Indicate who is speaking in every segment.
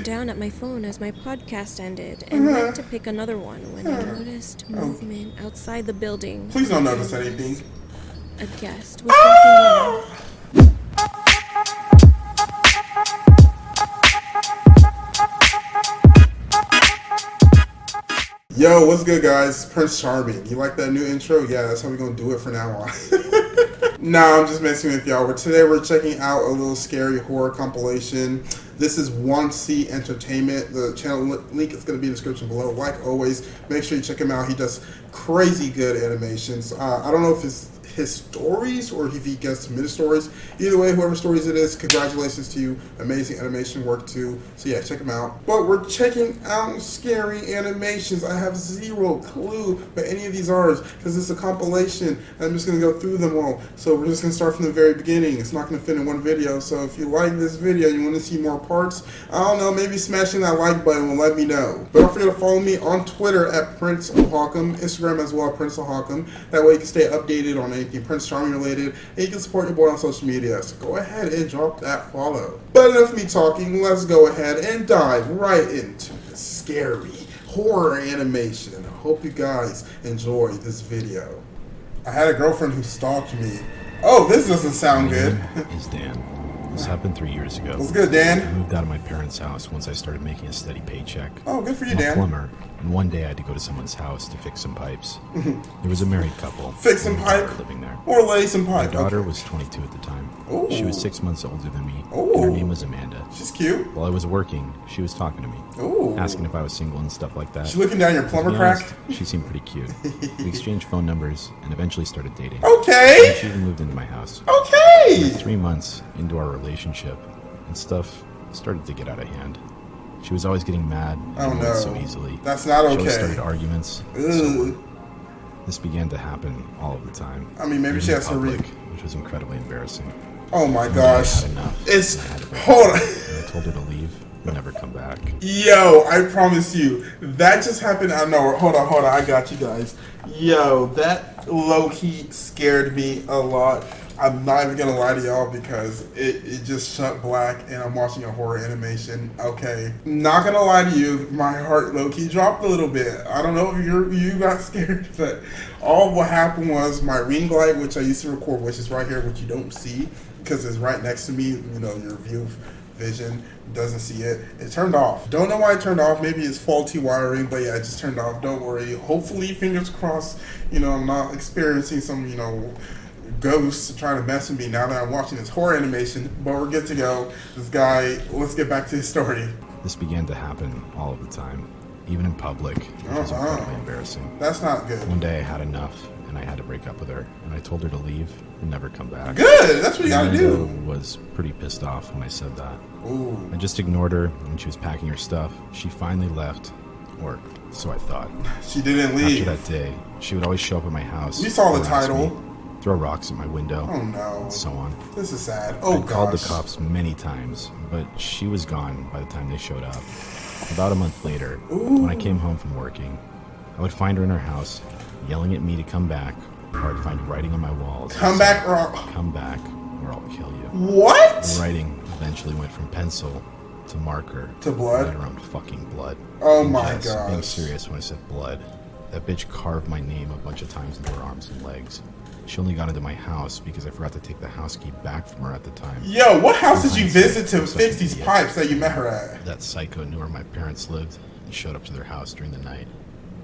Speaker 1: down at my phone as my podcast ended and went to pick another one when I noticed movement outside the building.
Speaker 2: Please don't notice anything.
Speaker 1: A guest was walking in.
Speaker 2: Yo, what's good, guys? Prince Charming. You like that new intro? Yeah, that's how we're gonna do it from now on. Nah, I'm just messing with y'all. Today we're checking out a little scary horror compilation. This is Wansee Entertainment. The channel link is going to be in the description below. Like always, make sure you check him out. He does crazy good animations. I don't know if it's his stories or if he gets submitted stories. Either way, whoever stories it is, congratulations to you. Amazing animation work too. So yeah, check him out. But we're checking out scary animations. I have zero clue what any of these are because it's a compilation. I'm just going to go through them all. So we're just going to start from the very beginning. It's not going to fit in one video. So if you like this video, you want to see more parts, I don't know, maybe smashing that like button will let me know. But don't forget to follow me on Twitter at Prince O'Hawcom, Instagram as well, Prince O'Hawcom. That way you can stay updated on anything Prince Charming related, and you can support your boy on social media. So go ahead and drop that follow. But enough of me talking, let's go ahead and dive right into the scary horror animation. I hope you guys enjoy this video. I had a girlfriend who stalked me. Oh, this doesn't sound good.
Speaker 3: My name is Dan. This happened 3 years ago.
Speaker 2: What's good, Dan?
Speaker 3: I moved out of my parents' house once I started making a steady paycheck.
Speaker 2: Oh, good for you,
Speaker 3: I'm
Speaker 2: Dan.
Speaker 3: a plumber, and one day I had to go to someone's house to fix some pipes. There was a married couple.
Speaker 2: Fix some pipe?
Speaker 3: Living there.
Speaker 2: Or lay some pipe.
Speaker 3: My daughter was 22 at the time.
Speaker 2: Ooh.
Speaker 3: She was 6 months older than me,
Speaker 2: Ooh.
Speaker 3: and her name was Amanda.
Speaker 2: She's cute.
Speaker 3: While I was working, she was talking to me,
Speaker 2: Ooh.
Speaker 3: asking if I was single and stuff like that.
Speaker 2: She's looking down your
Speaker 3: To
Speaker 2: plumber
Speaker 3: be
Speaker 2: crack?
Speaker 3: honest, she seemed pretty cute. We exchanged phone numbers and eventually started dating.
Speaker 2: Okay.
Speaker 3: And she even moved into my house.
Speaker 2: Okay.
Speaker 3: 3 months into our relationship, and stuff started to get out of hand. She was always getting mad
Speaker 2: Oh,
Speaker 3: and
Speaker 2: no.
Speaker 3: so easily.
Speaker 2: That's not
Speaker 3: She always
Speaker 2: okay.
Speaker 3: started arguments.
Speaker 2: Ugh.
Speaker 3: So this began to happen all of the time.
Speaker 2: I mean, maybe
Speaker 3: Even
Speaker 2: she
Speaker 3: in
Speaker 2: has to
Speaker 3: public,
Speaker 2: read.
Speaker 3: which was incredibly embarrassing.
Speaker 2: Oh my
Speaker 3: One day I
Speaker 2: gosh.
Speaker 3: had enough,
Speaker 2: It's.
Speaker 3: and I had to break
Speaker 2: Hold
Speaker 3: up.
Speaker 2: on.
Speaker 3: And I told her to leave and never come back.
Speaker 2: Yo, I promise you, that just happened out of nowhere. Hold on, I got you guys. Yo, that low-key scared me a lot. I'm not even gonna lie to y'all because it just shut black and I'm watching a horror animation. Okay. Not gonna lie to you, my heart low-key dropped a little bit. I don't know if you got scared, but all what happened was my ring light, which I used to record, which is right here, which you don't see because it's right next to me, you know, your view of vision doesn't see it. It turned off. Don't know why it turned off. Maybe it's faulty wiring, but yeah, it just turned off. Don't worry. Hopefully, fingers crossed, you know, I'm not experiencing some, you know, ghosts trying to mess with me now that I'm watching this horror animation, but we're good to go. This guy, let's get back to his story.
Speaker 3: This began to happen all of the time, even in public, which was incredibly embarrassing.
Speaker 2: That's not good.
Speaker 3: One day I had enough, and I had to break up with her, and I told her to leave and never come back.
Speaker 2: Good, that's what you gotta
Speaker 3: Amanda
Speaker 2: do.
Speaker 3: was pretty pissed off when I said that.
Speaker 2: Ooh.
Speaker 3: I just ignored her when she was packing her stuff. She finally left, or so I thought.
Speaker 2: She didn't leave.
Speaker 3: After that day, she would always show up at my house.
Speaker 2: We saw the
Speaker 3: harass
Speaker 2: title.
Speaker 3: me, throw rocks at my window,
Speaker 2: Oh no.
Speaker 3: and so on.
Speaker 2: This is sad. Oh
Speaker 3: I called the
Speaker 2: gosh.
Speaker 3: cops many times, but she was gone by the time they showed up. About a month later, when I came home from working, I would find her in her house, yelling at me to come back, or I'd find writing on my walls.
Speaker 2: Come back or
Speaker 3: Come back, or I'll kill you.
Speaker 2: what?
Speaker 3: The writing eventually went from pencil to marker
Speaker 2: To blood?
Speaker 3: right around fucking blood.
Speaker 2: Oh
Speaker 3: And
Speaker 2: my
Speaker 3: yes, being
Speaker 2: gosh.
Speaker 3: serious when I said blood, that bitch carved my name a bunch of times into her arms and legs. She only got into my house because I forgot to take the house key back from her at the time.
Speaker 2: Yo, what house did you visit to
Speaker 3: I'm such
Speaker 2: fix
Speaker 3: an
Speaker 2: these
Speaker 3: idiot.
Speaker 2: pipes that you met her at?
Speaker 3: That psycho knew where my parents lived and showed up to their house during the night.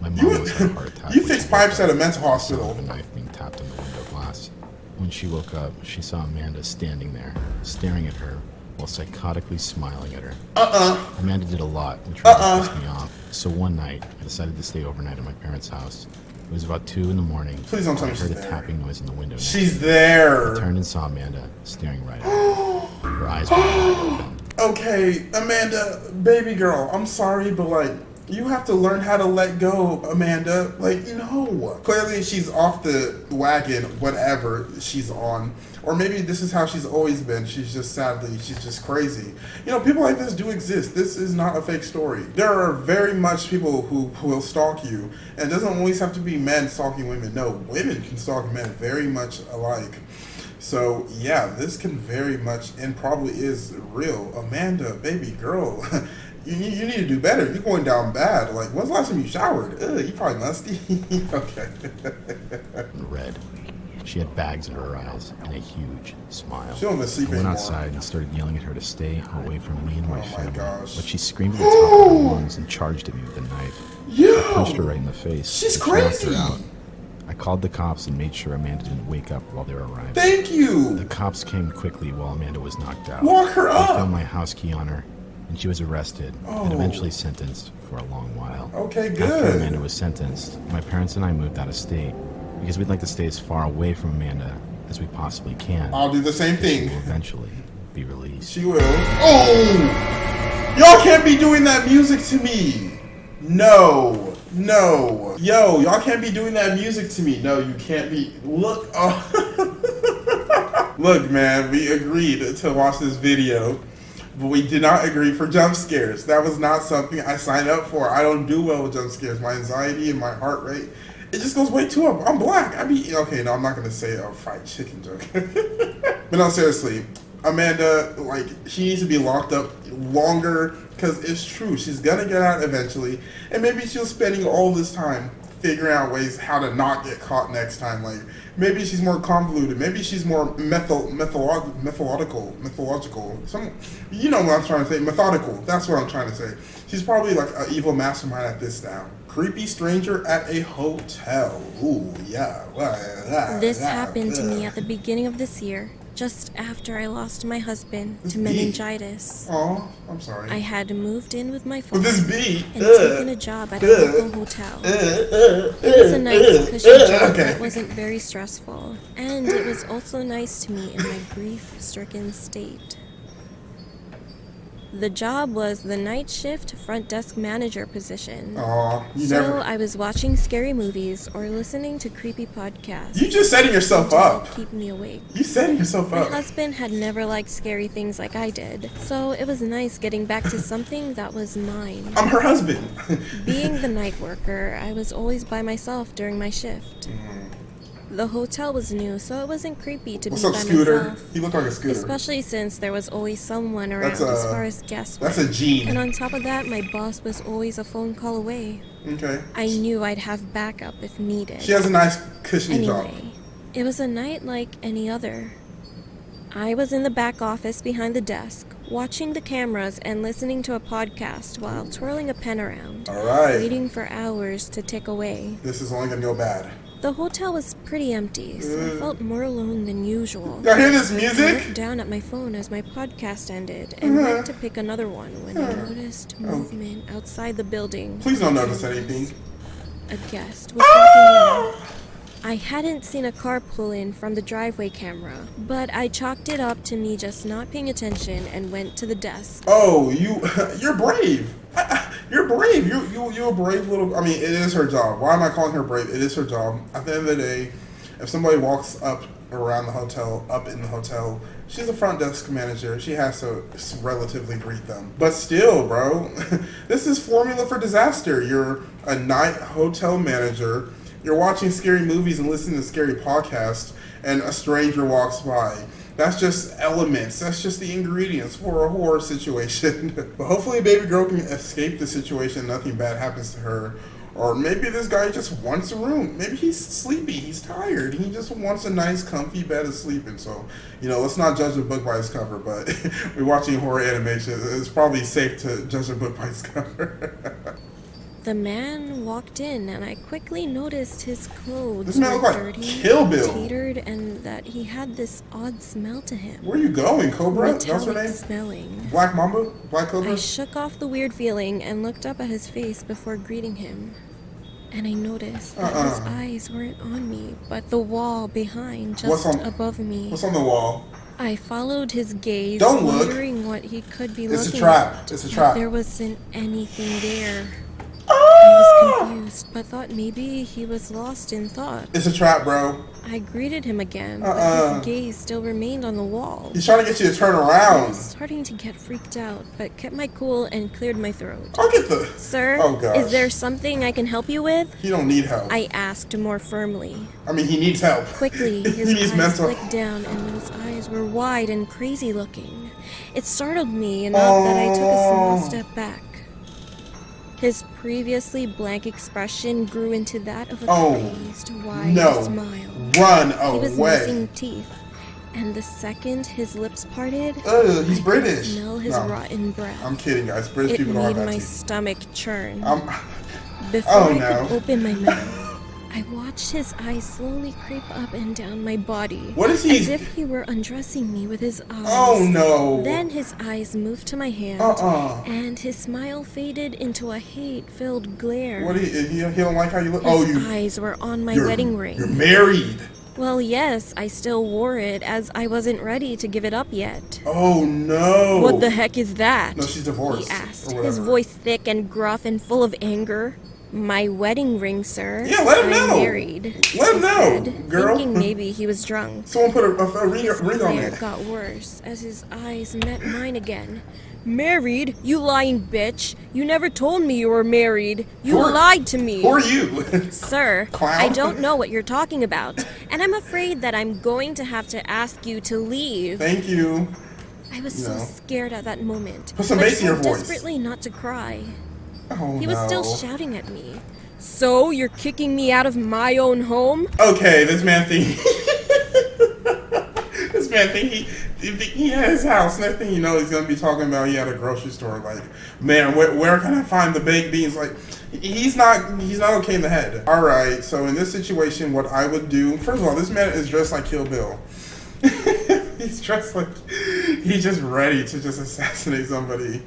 Speaker 3: My
Speaker 2: You-
Speaker 3: mom was had a heart attack.
Speaker 2: you
Speaker 3: when
Speaker 2: fixed
Speaker 3: she woke
Speaker 2: pipes
Speaker 3: up.
Speaker 2: at a mental
Speaker 3: The
Speaker 2: hospital.
Speaker 3: sound of a knife being tapped in the window glass. When she woke up, she saw Amanda standing there, staring at her, while psychotically smiling at her. Amanda did a lot, which really pissed me off. So one night, I decided to stay overnight at my parents' house. It was about 2 in the morning.
Speaker 2: Please don't tell
Speaker 3: when
Speaker 2: me
Speaker 3: I heard
Speaker 2: she's
Speaker 3: a
Speaker 2: there.
Speaker 3: tapping noise in the window.
Speaker 2: She's
Speaker 3: I
Speaker 2: there.
Speaker 3: turned and saw Amanda staring right at me. Her eyes were wide open.
Speaker 2: Okay, Amanda, baby girl, I'm sorry, but like, you have to learn how to let go, Amanda. Like, no. Clearly, she's off the wagon, whatever she's on. Or maybe this is how she's always been. She's just crazy. You know, people like this do exist. This is not a fake story. There are very much people who will stalk you. And it doesn't always have to be men stalking women. No, women can stalk men very much alike. So, yeah, this can very much and probably is real. Amanda, baby girl, You need to do better. You're going down bad. Like, when's the last time you showered? Ugh, you probably musty. Okay.
Speaker 3: Red. She had bags under her eyes and a huge smile.
Speaker 2: She don't even sleep
Speaker 3: I went
Speaker 2: anymore.
Speaker 3: outside and started yelling at her to stay away from me and my family.
Speaker 2: gosh.
Speaker 3: But she screamed at the top of her lungs and charged at me with a knife. I punched her right in the face.
Speaker 2: She's
Speaker 3: and knocked her
Speaker 2: crazy.
Speaker 3: out. I called the cops and made sure Amanda didn't wake up while they were arriving.
Speaker 2: Thank you.
Speaker 3: The cops came quickly while Amanda was knocked out.
Speaker 2: Walk her
Speaker 3: They
Speaker 2: up.
Speaker 3: found my house key on her, and she was arrested and eventually sentenced for a long while.
Speaker 2: Okay,
Speaker 3: After
Speaker 2: good.
Speaker 3: Amanda was sentenced, my parents and I moved out of state because we'd like to stay as far away from Amanda as we possibly can.
Speaker 2: I'll do the same
Speaker 3: She
Speaker 2: thing.
Speaker 3: will eventually be released.
Speaker 2: She will. Oh! Y'all can't be doing that music to me. No. No. Yo, y'all can't be doing that music to me. No, you can't be. Look. Oh. Look, man, we agreed to watch this video, but we did not agree for jump scares. That was not something I signed up for. I don't do well with jump scares. My anxiety and my heart rate, it just goes way too up. I'm black. Okay, no, I'm not going to say a fried chicken joke. But no, seriously. Amanda, like, she needs to be locked up longer because it's true. She's gonna get out eventually, and maybe she's spending all this time figuring out ways how to not get caught next time. Like, maybe she's more convoluted. Maybe she's more mythological. Some, you know what I'm trying to say? Methodical. That's what I'm trying to say. She's probably like an evil mastermind at this now. Creepy stranger at a hotel. Ooh, yeah.
Speaker 1: This happened to me at the beginning of this year, just after I lost my husband to meningitis.
Speaker 2: Oh, I'm sorry.
Speaker 1: I had moved in with my
Speaker 2: With
Speaker 1: father
Speaker 2: this beat.
Speaker 1: and taken a job at a local hotel. It was a nice, cushy job
Speaker 2: Okay.
Speaker 1: that wasn't very stressful, and it was also nice to me in my grief-stricken state. The job was the night shift front desk manager position.
Speaker 2: Aw, you
Speaker 1: So
Speaker 2: never.
Speaker 1: I was watching scary movies or listening to creepy podcasts.
Speaker 2: You just setting yourself
Speaker 1: to help
Speaker 2: up.
Speaker 1: keep me awake.
Speaker 2: You setting yourself
Speaker 1: My
Speaker 2: up.
Speaker 1: husband had never liked scary things like I did, so it was nice getting back to something that was mine.
Speaker 2: I'm her husband.
Speaker 1: Being the night worker, I was always by myself during my shift. The hotel was new, so it wasn't creepy to
Speaker 2: What's
Speaker 1: be
Speaker 2: up,
Speaker 1: by
Speaker 2: Scooter?
Speaker 1: myself.
Speaker 2: You look like a scooter.
Speaker 1: Especially since there was always someone around
Speaker 2: That's a-
Speaker 1: as far as guests
Speaker 2: That's
Speaker 1: went.
Speaker 2: a gene.
Speaker 1: And on top of that, my boss was always a phone call away.
Speaker 2: Okay.
Speaker 1: I knew I'd have backup if needed.
Speaker 2: She has a nice cushiony job.
Speaker 1: Anyway, it was a night like any other. I was in the back office behind the desk, watching the cameras and listening to a podcast while twirling a pen around,
Speaker 2: All right.
Speaker 1: waiting for hours to tick away.
Speaker 2: This is only gonna go bad.
Speaker 1: The hotel was pretty empty, so I felt more alone than usual.
Speaker 2: Y'all hear this
Speaker 1: I
Speaker 2: music?
Speaker 1: looked down at my phone as my podcast ended and went to pick another one when I noticed movement outside the building.
Speaker 2: Please don't notice anything.
Speaker 1: A guest was walking in. I hadn't seen a car pull in from the driveway camera, but I chalked it up to me just not paying attention and went to the desk.
Speaker 2: Oh, you're brave. You're brave. You're a brave little. I mean, it is her job. Why am I calling her brave? It is her job. At the end of the day, if somebody walks up around the hotel, up in the hotel, she's a front desk manager. She has to relatively greet them. But still, bro, this is formula for disaster. You're a night hotel manager. You're watching scary movies and listening to scary podcasts, and a stranger walks by. That's just elements. That's just the ingredients for a horror situation. But hopefully baby girl can escape the situation. Nothing bad happens to her. Or maybe this guy just wants a room. Maybe he's sleepy. He's tired. He just wants a nice, comfy bed to sleep in. So, let's not judge a book by its cover. But we're watching horror animation. It's probably safe to judge a book by its cover.
Speaker 1: The man walked in, and I quickly noticed his clothes
Speaker 2: This man
Speaker 1: were
Speaker 2: looked like
Speaker 1: dirty,
Speaker 2: Kill Bill.
Speaker 1: tattered, and that he had this odd smell to him.
Speaker 2: Where you going, Cobra? That's her
Speaker 1: Metallic
Speaker 2: name?
Speaker 1: smelling.
Speaker 2: Black Mamba? Black Cobra?
Speaker 1: I shook off the weird feeling and looked up at his face before greeting him. And I noticed that his eyes weren't on me, but the wall behind,
Speaker 2: What's
Speaker 1: just
Speaker 2: on-
Speaker 1: above me.
Speaker 2: What's on the wall?
Speaker 1: I followed his gaze,
Speaker 2: Don't look.
Speaker 1: wondering what he could be
Speaker 2: It's a
Speaker 1: looking
Speaker 2: trap.
Speaker 1: at.
Speaker 2: It's a
Speaker 1: but
Speaker 2: trap.
Speaker 1: there wasn't anything there. I was confused, but thought maybe he was lost in thought.
Speaker 2: It's a trap, bro.
Speaker 1: I greeted him again, but his gaze still remained on the wall.
Speaker 2: He's trying to get you to turn
Speaker 1: I
Speaker 2: around.
Speaker 1: was starting to get freaked out, but kept my cool and cleared my throat.
Speaker 2: I'll get the...
Speaker 1: Sir,
Speaker 2: Oh, gosh.
Speaker 1: is there something I can help you with?
Speaker 2: He don't need help.
Speaker 1: I asked more firmly.
Speaker 2: I mean, he needs help.
Speaker 1: Quickly,
Speaker 2: he
Speaker 1: his
Speaker 2: needs
Speaker 1: eyes
Speaker 2: mental...
Speaker 1: flicked down, and those eyes were wide and crazy looking. It startled me enough that I took a small step back. His previously blank expression grew into that of a crazed, wide smile.
Speaker 2: Run
Speaker 1: He was
Speaker 2: away.
Speaker 1: missing teeth, and the second his lips parted,
Speaker 2: He's
Speaker 1: I
Speaker 2: British.
Speaker 1: could smell his rotten breath.
Speaker 2: I'm kidding, guys. British
Speaker 1: It
Speaker 2: people don't have
Speaker 1: made
Speaker 2: that
Speaker 1: my
Speaker 2: teeth.
Speaker 1: stomach churn.
Speaker 2: Oh,
Speaker 1: Before I
Speaker 2: no.
Speaker 1: could open my mouth, I watched his eyes slowly creep up and down my body.
Speaker 2: What is he?
Speaker 1: As if he were undressing me with his eyes.
Speaker 2: Oh, no.
Speaker 1: Then his eyes moved to my hand, and his smile faded into a hate-filled glare.
Speaker 2: What he don't like how you look?
Speaker 1: His eyes were on my wedding ring.
Speaker 2: You're married.
Speaker 1: Well, yes, I still wore it as I wasn't ready to give it up yet.
Speaker 2: Oh, no.
Speaker 1: What the heck is that?
Speaker 2: No, she's divorced.
Speaker 1: He asked,
Speaker 2: or
Speaker 1: his
Speaker 2: whatever.
Speaker 1: voice thick and gruff and full of anger. My wedding ring, sir.
Speaker 2: Yeah, let him
Speaker 1: I'm
Speaker 2: know.
Speaker 1: married.
Speaker 2: Let him
Speaker 1: I
Speaker 2: know,
Speaker 1: said,
Speaker 2: girl.
Speaker 1: Thinking maybe he was drunk.
Speaker 2: Someone put a ring
Speaker 1: His
Speaker 2: on
Speaker 1: glare
Speaker 2: it.
Speaker 1: got worse as his eyes met mine again. Married? You lying bitch. You never told me you were married. You lied to me.
Speaker 2: Who are you?
Speaker 1: Sir,
Speaker 2: Clown?
Speaker 1: I don't know what you're talking about, and I'm afraid that I'm going to have to ask you to leave.
Speaker 2: Thank you.
Speaker 1: I was so scared at that moment.
Speaker 2: Put some
Speaker 1: but
Speaker 2: bass in your
Speaker 1: tried
Speaker 2: voice.
Speaker 1: desperately not to cry.
Speaker 2: Oh,
Speaker 1: He
Speaker 2: no.
Speaker 1: was still shouting at me. So, you're kicking me out of my own home?
Speaker 2: Okay, this man think this man think he had his house. Next thing you know, he's gonna be talking about he had a grocery store. Like, man, where can I find the baked beans? Like, he's not okay in the head. All right, so in this situation, what I would do, first of all, this man is dressed like Kill Bill. He's dressed like he's just ready to just assassinate somebody.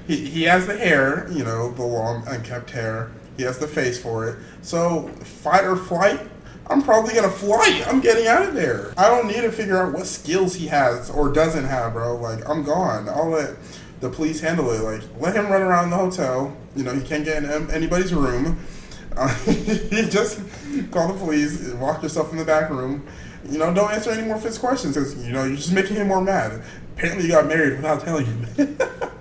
Speaker 2: He has the hair, you know, the long unkept hair. He has the face for it. So, fight or flight, I'm probably gonna flight. I'm getting out of there. I don't need to figure out what skills he has or doesn't have, bro. Like, I'm gone. I'll let the police handle it. Like, let him run around the hotel. You know, he can't get in anybody's room. You just call the police, lock yourself in the back room. You know, don't answer any more of his questions because, you know, you're just making him more mad. Apparently you got married without telling him.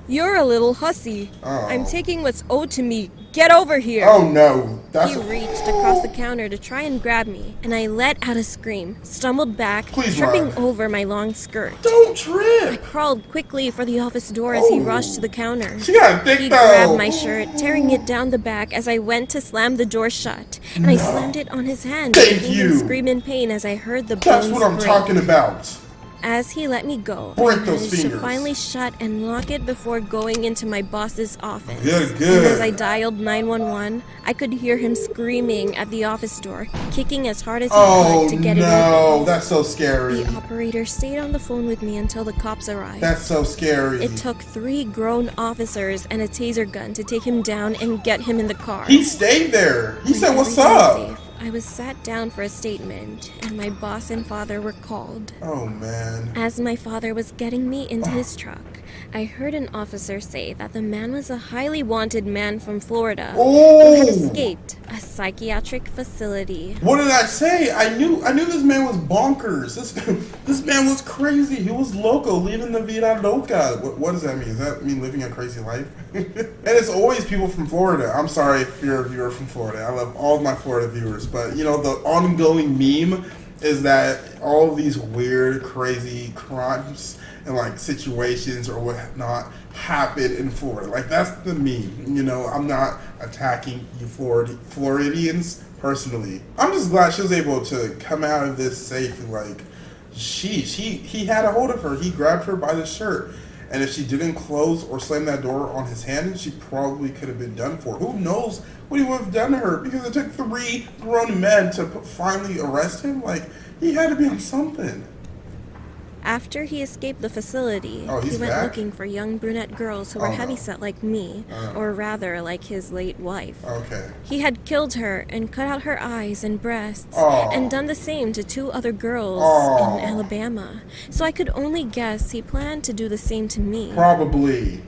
Speaker 1: You're a little hussy.
Speaker 2: Oh.
Speaker 1: I'm taking what's owed to me. Get over here.
Speaker 2: Oh, no. That's
Speaker 1: He reached across the counter to try and grab me, and I let out a scream, stumbled back,
Speaker 2: Please
Speaker 1: tripping
Speaker 2: run.
Speaker 1: over my long skirt.
Speaker 2: Don't
Speaker 1: I
Speaker 2: trip.
Speaker 1: crawled quickly for the office door as he
Speaker 2: Oh.
Speaker 1: rushed to the counter.
Speaker 2: She got a thick
Speaker 1: He
Speaker 2: though.
Speaker 1: grabbed my shirt, tearing it down the back as I went to slam the door shut, and I slammed it on his hand,
Speaker 2: Thank
Speaker 1: making
Speaker 2: you.
Speaker 1: him scream in pain as I heard the
Speaker 2: That's
Speaker 1: bones
Speaker 2: what I'm
Speaker 1: break.
Speaker 2: talking about.
Speaker 1: As he let me go,
Speaker 2: Break
Speaker 1: I
Speaker 2: those
Speaker 1: managed to
Speaker 2: fingers.
Speaker 1: finally shut and lock it before going into my boss's office.
Speaker 2: Good,
Speaker 1: And
Speaker 2: good.
Speaker 1: as I dialed 911, I could hear him screaming at the office door, kicking as hard as he
Speaker 2: Oh,
Speaker 1: could to get it
Speaker 2: no.
Speaker 1: open.
Speaker 2: That's so scary.
Speaker 1: The operator stayed on the phone with me until the cops arrived.
Speaker 2: That's so scary.
Speaker 1: It took 3 grown officers and a taser gun to take him down and get him in the car.
Speaker 2: He stayed there. He
Speaker 1: When
Speaker 2: said, "What's
Speaker 1: everything was
Speaker 2: up?"
Speaker 1: safe, I was sat down for a statement, and my boss and father were called.
Speaker 2: Oh, man.
Speaker 1: As my father was getting me into his truck, I heard an officer say that the man was a highly wanted man from Florida who had
Speaker 2: Oh.
Speaker 1: escaped a psychiatric facility.
Speaker 2: What did I say? I knew this man was bonkers. This man was crazy. He was loco, living the vida loca. What does that mean? Does that mean living a crazy life? And it's always people from Florida. I'm sorry if you're a viewer from Florida. I love all of my Florida viewers. But, you know, the ongoing meme is that all these weird, crazy crimes and, like, situations or whatnot happen in Florida. Like, that's the meme. You know, I'm not attacking you Floridians personally. I'm just glad she was able to come out of this safe and, like, he had a hold of her. He grabbed her by the shirt. And if she didn't close or slam that door on his hand, she probably could have been done for. Who knows what he would have done to her? Because it took 3 grown men to finally arrest him. Like, he had to be on something.
Speaker 1: After he escaped the facility,
Speaker 2: Oh, he's
Speaker 1: he went
Speaker 2: back?
Speaker 1: looking for young brunette girls who were
Speaker 2: Oh, no.
Speaker 1: heavyset like me, or rather like his late wife.
Speaker 2: Okay.
Speaker 1: He had killed her and cut out her eyes and breasts,
Speaker 2: Oh.
Speaker 1: and done the same to 2 other girls
Speaker 2: Oh.
Speaker 1: in Alabama. So I could only guess he planned to do the same to me.
Speaker 2: Probably.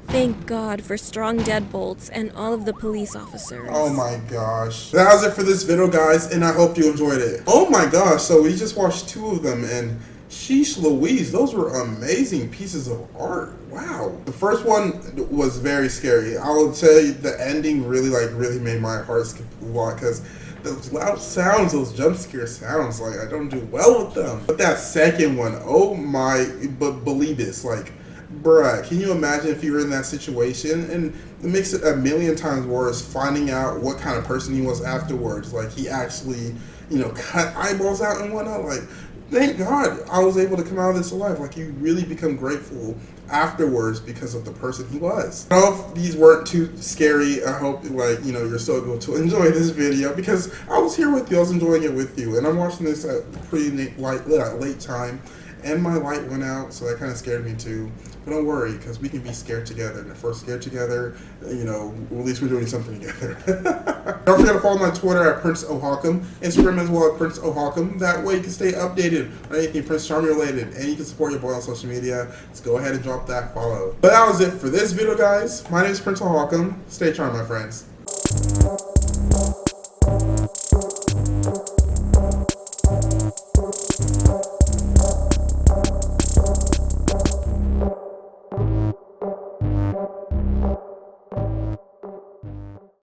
Speaker 1: Thank God for strong deadbolts and all of the police officers.
Speaker 2: Oh my gosh. That was it for this video, guys, and I hope you enjoyed it. Oh my gosh, so we just watched 2 of them, and sheesh Louise, those were amazing pieces of art. Wow. The first one was very scary. I will tell you, the ending really made my heart skip a lot, because those loud sounds, those jump scare sounds, like I don't do well with them. But that second one, oh my, but believe this, like, bruh, can you imagine if you were in that situation? And it makes it a million times worse finding out what kind of person he was afterwards. Like, he actually, cut eyeballs out and whatnot. Like, thank God I was able to come out of this alive. Like, you really become grateful afterwards because of the person he was. I don't know if these weren't too scary. I hope, like, you're still able to enjoy this video, because I was here with you. I was enjoying it with you. And I'm watching this at a pretty late time. And my light went out, so that kind of scared me too. But don't worry, because we can be scared together. And if we're scared together, at least we're doing something together. Don't forget to follow my Twitter at Prince Ohawkum, Instagram as well at Prince Ohawkum. That way you can stay updated on anything Prince Charming related, and you can support your boy on social media. Let's go ahead and drop that follow. But that was it for this video, guys. My name is Prince Ohawkum. Stay charmed, my friends.